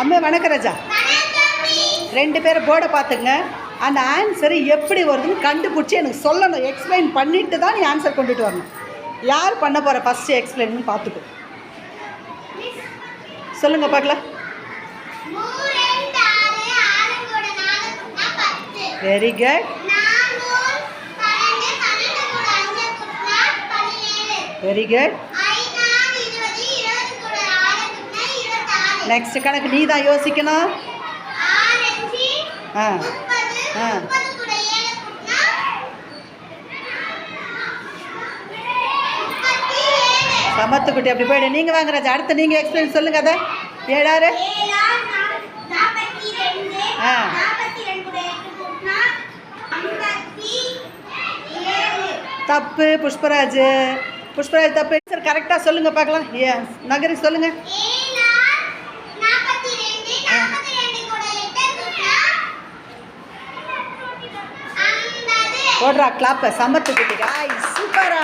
அம்மே வணக்கம் ராஜா. 2 பேரும் போர்டை பார்த்துங்க. அந்த ஆன்சர் எப்படி வருதுன்னு கண்டுபிடிச்சி எனக்கு சொல்லணும். எக்ஸ்பிளைன் பண்ணிட்டு தான் நீ ஆன்சர் கொண்டுட்டு வரணும். யார் பண்ண போகிற ஃபஸ்ட்டு எக்ஸ்பிளைன் பார்த்துக்கோ. சொல்லுங்க பார்க்கலாம். Very good. Very good. Next கணக்கு நீ தான் யோசிக்கணும். சமத்துக்குட்டி அப்படி போயிடு. நீங்கள் வாங்க ராஜா. அடுத்து நீங்கள் எக்ஸ்பிளைன் சொல்லுங்க. அதை 7 தப்பு. புஷ்பராஜ் தப்பு. சார் கரெக்டாக சொல்லுங்க பார்க்கலாம். நகரி சொல்லுங்க. போடுறா கிளாப்ப. சமத்துக்குட்டி. சூப்பரா.